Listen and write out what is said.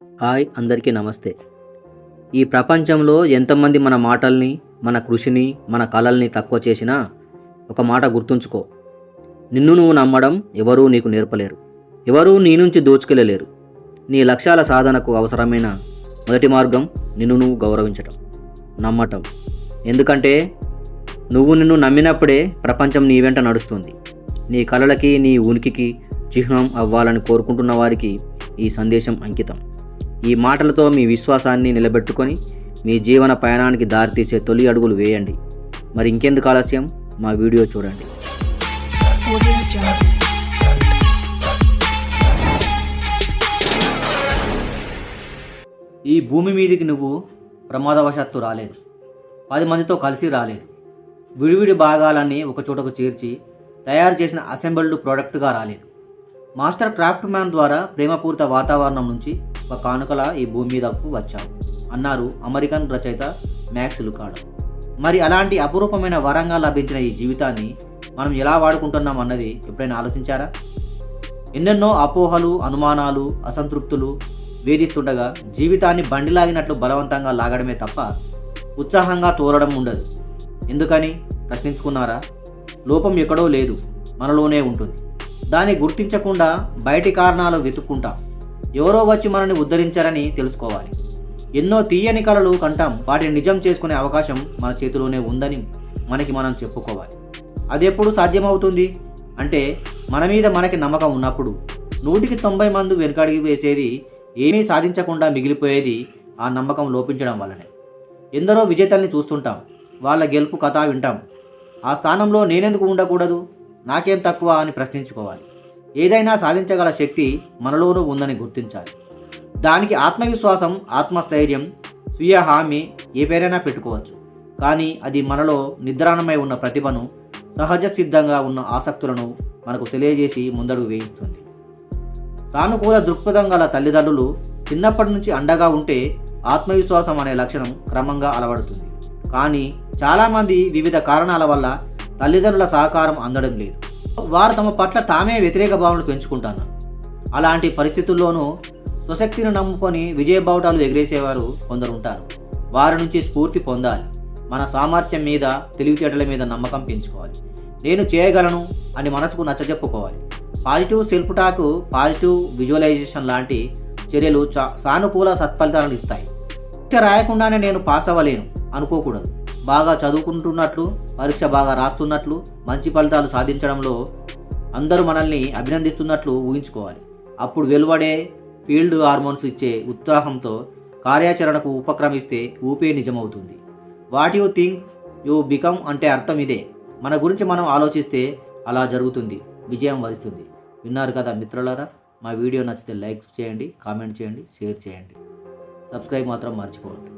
Hi అందరికీ నమస్తే. ఈ ప్రపంచంలో ఎంతమంది మన మాటల్ని, మన కృషిని, మన కలల్ని తక్కువ చేసినా ఒక మాట గుర్తుంచుకో. నిన్ను నువ్వు నమ్మడం ఎవరూ నీకు నేర్పలేరు. ఎవరూ నీ నుంచి దోచుకెళ్ళలేరు. నీ లక్ష్యాల సాధనకు అవసరమైన మొదటి మార్గం నిన్ను నువ్వు గౌరవించటం, నమ్మటం. ఎందుకంటే నువ్వు నిన్ను నమ్మినప్పుడే ప్రపంచం నీ వెంట నడుస్తుంది. నీ కలలకి, నీ ఉనికికి చిహ్నం అవ్వాలని కోరుకుంటున్న వారికి ఈ సందేశం అంకితం. ఈ మాటలతో మీ విశ్వాసాన్ని నిలబెట్టుకొని మీ జీవన పయనానికి దారితీసే తొలి అడుగులు వేయండి. మరి ఇంకెందుకు ఆలస్యం, మా వీడియో చూడండి. ఈ భూమి మీదికి నువ్వు ప్రమాదవశాత్తు రాలేదు. 10 మందితో కలిసి రాలేదు. విడివిడి భాగాలన్నీ ఒక చోటకు చేర్చి తయారు చేసిన అసెంబుల్డ్ ప్రోడక్ట్గా రాలేదు. మాస్టర్ క్రాఫ్ట్ మ్యాన్ ద్వారా ప్రేమపూరిత వాతావరణం నుంచి ఒక కానుకలా ఈ భూమి మీదకు వచ్చావు అన్నారు అమెరికన్ రచయిత మ్యాక్స్ లుకాడో. మరి అలాంటి అపురూపమైన వరంగా లభించిన ఈ జీవితాన్ని మనం ఎలా వాడుకుంటున్నాం అన్నది ఎప్పుడైనా ఆలోచించారా? ఎన్నెన్నో అపోహలు, అనుమానాలు, అసంతృప్తులు వేధిస్తుండగా జీవితాన్ని బండిలాగినట్లు బలవంతంగా లాగడమే తప్ప ఉత్సాహంగా తోలడం ఉండదు. ఎందుకని ప్రశ్నించుకున్నారా? లోపం ఎక్కడో లేదు, మనలోనే ఉంటుంది. దాన్ని గుర్తించకుండా బయటి కారణాలు వెతుక్కుంటాం. ఎవరో వచ్చి మనల్ని ఉద్ధరించారని తెలుసుకోవాలి. ఎన్నో తీయని కలలు కంటాం. వాటిని నిజం చేసుకునే అవకాశం మన చేతిలోనే ఉందని మనకి మనం చెప్పుకోవాలి. అది ఎప్పుడు సాధ్యమవుతుంది అంటే మన మీద మనకి నమ్మకం ఉన్నప్పుడు. 100కి 90 మంది వెనుకడిగి వేసేది, ఏమీ సాధించకుండా మిగిలిపోయేది ఆ నమ్మకం లోపించడం వల్లనే. ఎందరో విజేతల్ని చూస్తుంటాం, వాళ్ళ గెలుపు కథ వింటాం. ఆ స్థానంలో నేనెందుకు ఉండకూడదు, నాకేం తక్కువ అని ప్రశ్నించుకోవాలి. ఏదైనా సాధించగల శక్తి మనలోనూ ఉందని గుర్తించాలి. దానికి ఆత్మవిశ్వాసం, ఆత్మస్థైర్యం, స్వీయ హామీ ఏ పేరైనా పెట్టుకోవచ్చు. కానీ అది మనలో నిద్రాణమై ఉన్న ప్రతిభను, సహజ సిద్ధంగా ఉన్న ఆసక్తులను మనకు తెలియజేసి ముందడుగు వేయిస్తుంది. సానుకూల దృక్పథం గల తల్లిదండ్రులు చిన్నప్పటి నుంచి అండగా ఉంటే ఆత్మవిశ్వాసం అనే లక్షణం క్రమంగా అలవడుతుంది. కానీ చాలామంది వివిధ కారణాల వల్ల తల్లిదండ్రుల సహకారం అందడం లేదు. వారు తమ పట్ల తామే వ్యతిరేక భావనలు పెంచుకుంటున్నారు. అలాంటి పరిస్థితుల్లోనూ స్వశక్తిని నమ్ముకొని విజయబావుటాలు ఎగిరేసేవారు కొందరు ఉంటారు. వారి నుంచి స్ఫూర్తి పొందాలి. మన సామర్థ్యం మీద, తెలివితేటల మీద నమ్మకం పెంచుకోవాలి. నేను చేయగలను అని మనసుకు నచ్చజెప్పుకోవాలి. Positive self talk, positive visualisation లాంటి చర్యలు సానుకూల సత్ఫలితాలను ఇస్తాయి. పరీక్ష రాయకుండానే నేను పాస్ అవ్వలేను అనుకోకూడదు. బాగా చదువుకుంటున్నట్లు, పరీక్ష బాగా రాస్తున్నట్లు, మంచి ఫలితాలు సాధించడంలో అందరూ మనల్ని అభినందిస్తున్నట్లు ఊహించుకోవాలి. అప్పుడు వెలువడే ఫీల్డ్ హార్మోన్స్ ఇచ్చే ఉత్సాహంతో కార్యాచరణకు ఉపక్రమిస్తే ఊపే నిజమవుతుంది. What you think you become అంటే అర్థం ఇదే. మన గురించి మనం ఆలోచిస్తే అలా జరుగుతుంది, విజయం వరిస్తుంది. విన్నారు కదా మిత్రులారా? మా వీడియో నచ్చితే లైక్ చేయండి, కామెంట్ చేయండి, షేర్ చేయండి. సబ్స్క్రైబ్ మాత్రం మర్చిపోవద్దు.